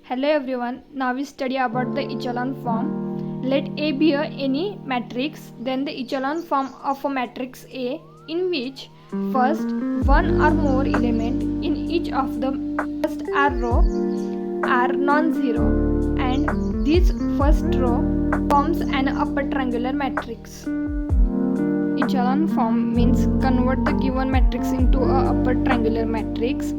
Hello everyone, now we study about the echelon form. Let A be any matrix, then the echelon form of a matrix A in which first one or more element in each of the first R row are non-zero and this first row forms an upper triangular matrix. Echelon form means convert the given matrix into a upper triangular matrix.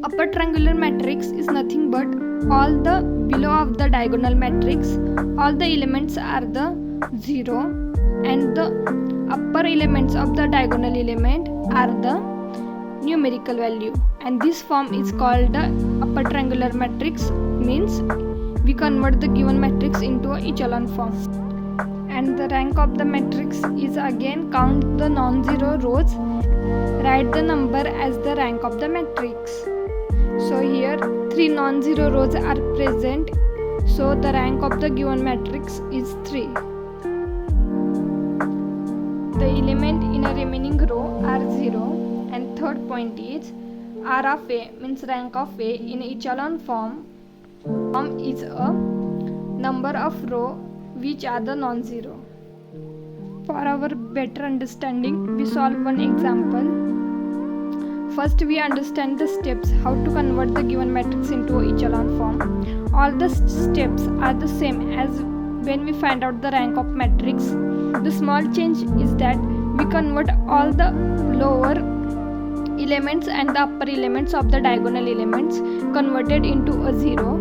Upper triangular matrix is nothing but all the below of the diagonal matrix, all the elements are the 0 and the upper elements of the diagonal element are the numerical value, and this form is called the upper triangular matrix. Means we convert the given matrix into a echelon form. And the rank of the matrix is again count the non-zero rows, write the number as the rank of the matrix. So here 3 non-zero rows are present, so the rank of the given matrix is 3. The element in a remaining row are 0, and third point is R of A means rank of A in echelon form is a number of row which are the non-zero. For our better understanding, we solve one example. First, we understand the steps how to convert the given matrix into a echelon form. All the steps are the same as when we find out the rank of matrix. The small change is that we convert all the lower elements and the upper elements of the diagonal elements converted into a 0.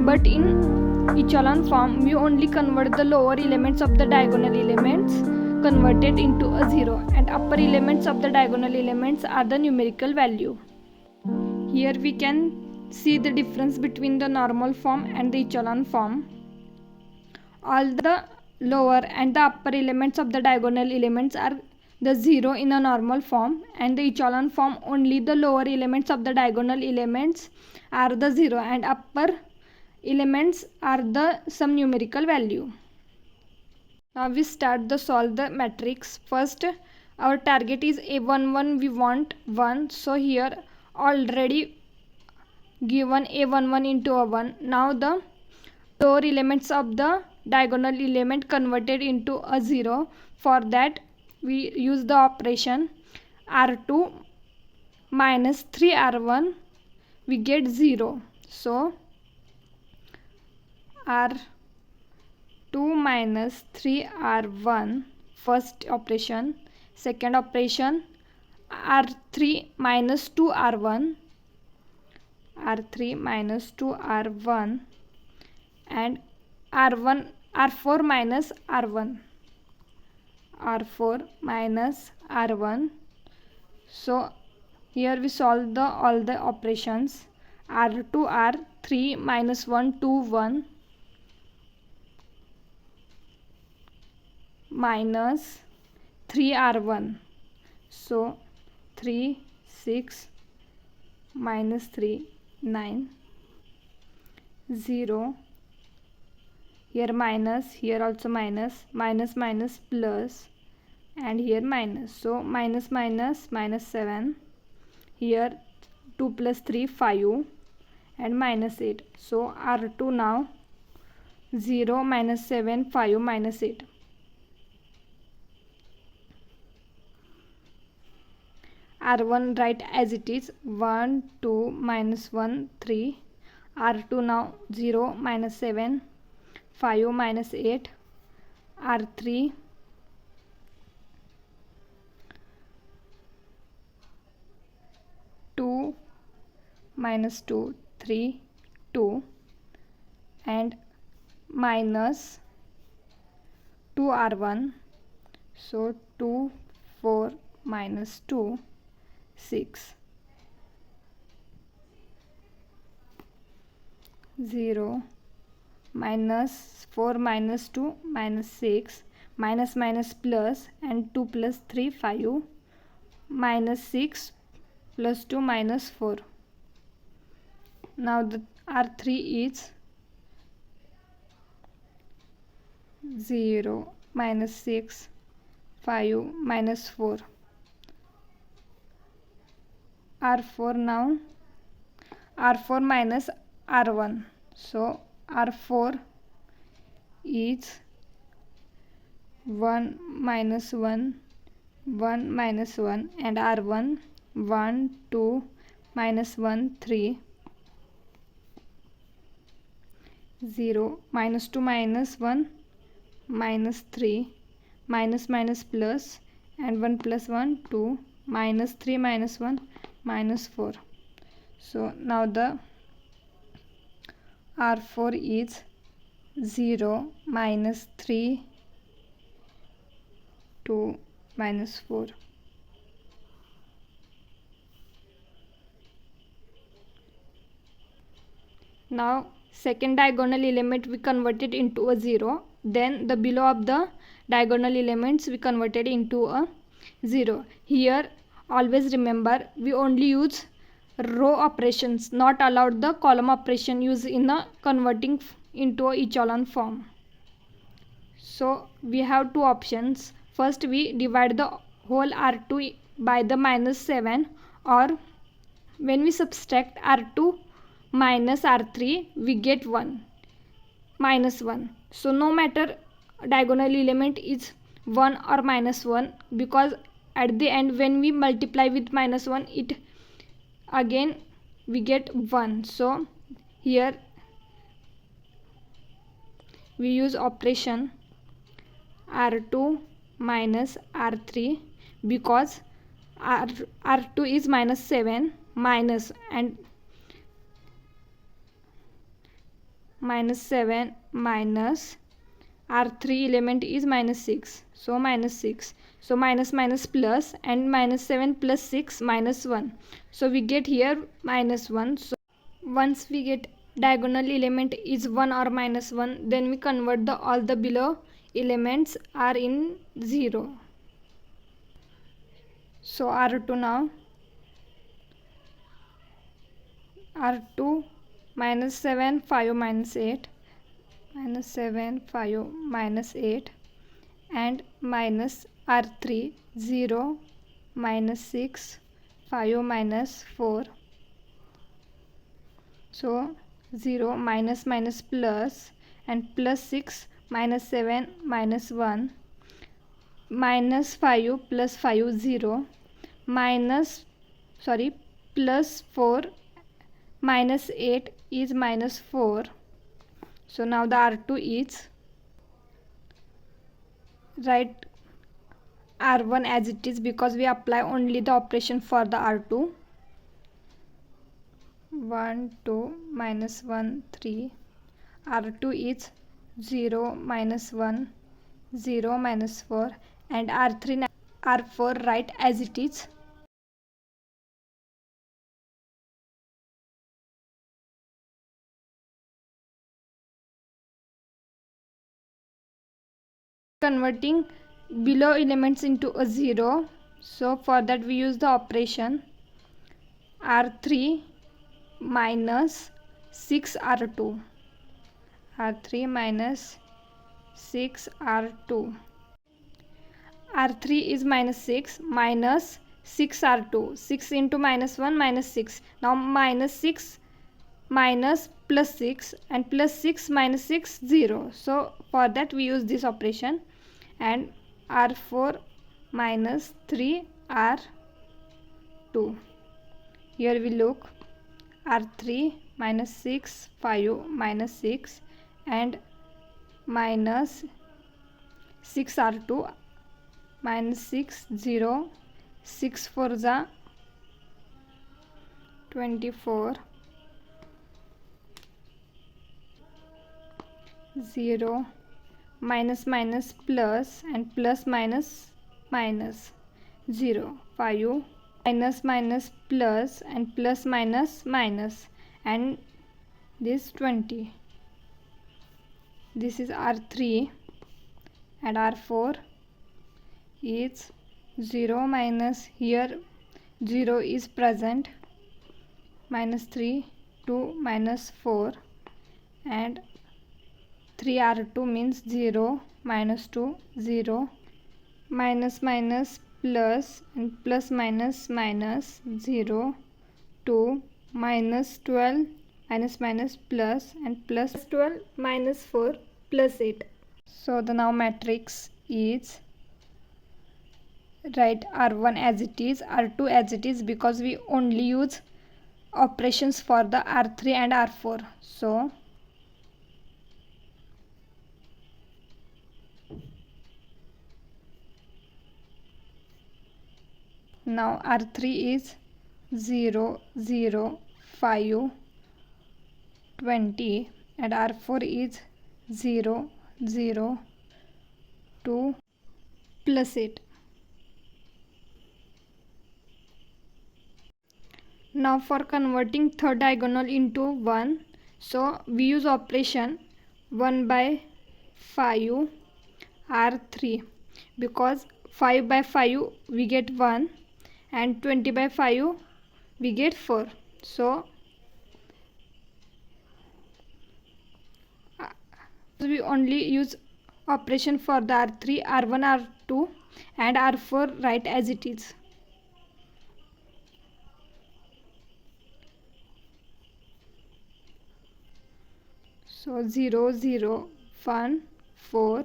But in echelon form, we only convert the lower elements of the diagonal elements converted into a 0, and upper elements of the diagonal elements are the numerical value. Here we can see the difference between the normal form and the echelon form. All the lower and the upper elements of the diagonal elements are the 0 in a normal form, and the echelon form only the lower elements of the diagonal elements are the 0 and upper elements are the some numerical value. Now we start the solve the matrix. First, our target is A11, we want 1. So here already given A11 into a 1. Now the lower elements of the diagonal element converted into a 0. For that we use the operation R2 minus 3R1, we get 0. So R2 minus 3R1 first operation. Second operation R3 minus 2R1, R3 minus 2R1, and R4 minus R1, R4 minus R1. So here we solve all the operations. R2 R3 minus 1 2 1 minus 3R1. So 3 6 minus 3 9 0. Here minus, here also minus, minus minus plus, and here minus. So minus minus minus 7. Here 2 plus 3 5 and minus 8. So R2 now 0 minus 7 5 minus 8. R1 write as it is 1 2 minus 1 3. R2 now 0 minus 7 5 minus 8. R3 2 minus 2 3 2 and minus 2R1. So 2 4 minus 2 6 0 minus 4 minus 2 minus 6 minus minus plus, and 2 plus 3 5 minus 6 plus 2 minus 4. Now the R3 is 0 minus 6 5 minus 4. R4 now R4 minus R1. So R4 is 1 minus 1, 1 minus 1, and R1 1, 2, minus 1, 3, 0, minus 2 minus 1, minus 3, minus minus plus, and 1 plus 1, 2, minus 3 minus 1, minus 4. So now the R4 is 0, minus 3, 2, minus 4. Now second diagonal element we converted into a 0. Then the below of the diagonal elements we converted into a 0. Here always remember we only use row operations, not allowed the column operation used in a converting into a echelon form. So we have two options. First we divide the whole R2 by the minus 7, or when we subtract R2 minus R3 we get 1 minus 1. So no matter diagonal element is 1 or minus 1, because at the end when we multiply with minus 1 it again we get 1. So here we use operation R2 minus R3, because R2 is minus 7 minus and minus 7 minus R3 element is minus 6. So minus 6. So minus minus plus, and minus 7 plus 6 minus 1. So we get here minus 1. So once we get diagonal element is 1 or minus 1, then we convert all the below elements are in 0. So R2 now, R2 minus 7, 5 minus 8, minus 7, 5 minus 8, and minus R3 0, minus 6, 5 minus 4. So 0 minus minus plus, and plus 6 minus 7 minus 1, minus 5 plus 5 0, plus 4 minus 8 is minus 4. So now the R2 is, write R1 as it is, because we apply only the operation for the R2. 1, 2, minus 1, 3. R2 is 0, minus 1, 0, minus 4, and R3, R4 write as it is. Converting below elements into a 0. So for that we use the operation R3 minus 6 R2. R3 minus 6 R2. R3 is minus 6 minus 6 R2. 6 into minus 1 minus 6. Now minus 6 minus plus 6, and plus 6 minus 6 0. So for that we use this operation, and R4 minus 3 R2. Here we look R3 minus 6, 5 minus 6, and minus 6 R2, minus 6 0, 6 4 za 24, 0, minus minus plus, and plus minus minus 0, 5, minus minus plus, and plus minus minus, and this 20. This is R3, and R4 is 0 minus, here 0 is present, minus 3, 2 minus 4, and 3 R2 means 0, minus 2, 0, minus minus plus, and plus minus minus 0, 2, minus 12, minus minus plus, and plus 12 minus 4 plus 8. So the now matrix is, write R1 as it is, R2 as it is, because we only use operations for the R3 and R4. So now R3 is 0, 0, 5, 20, and R4 is 0, 0, 2 plus 8. Now for converting third diagonal into 1, so we use operation 1 by 5 R3, because 5 by 5 we get 1 and 20 by 5 we get 4. So we only use operation for the R3, R1, R2 and R4 write as it is. So 0, 0, 1, 4.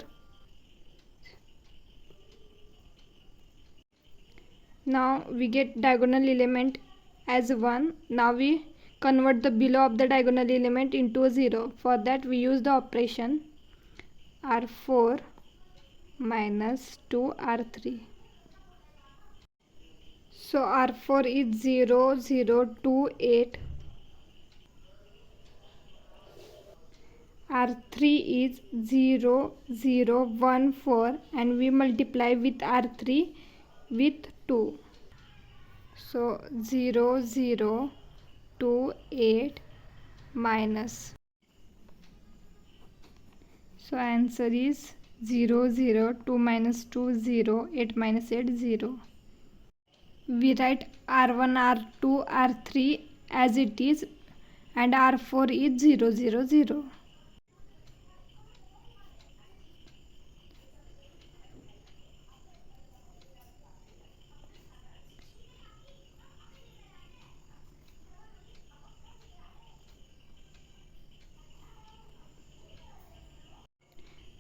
Now we get diagonal element as 1. Now we convert the below of the diagonal element into a 0. For that we use the operation R4 minus 2 R3. So R4 is 0, 0, 2, 8. R3 is 0, 0, 1, 4, and we multiply with R3 with 2. So 0, 0, 2, 8 minus. So answer is 0, 0, 2 minus 2, 0, 8 minus 8, 0. We write R1, R2, R3 as it is, and R4 is 0, 0, 0.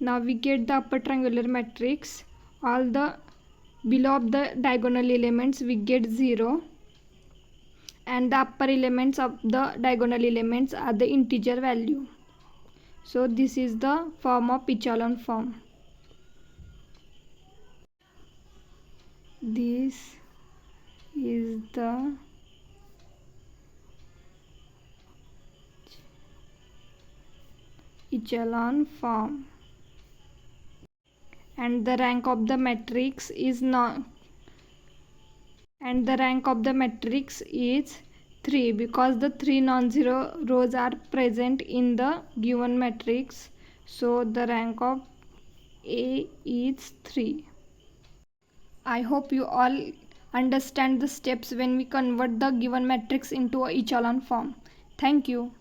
Now we get the upper triangular matrix. All the below of the diagonal elements we get 0, and the upper elements of the diagonal elements are the integer value. So this is the form of echelon form. This is the echelon form, and the rank of the matrix is 3, because the 3 non-zero rows are present in the given matrix. So the rank of A is 3. I hope you all understand the steps when we convert the given matrix into a echelon form. Thank you.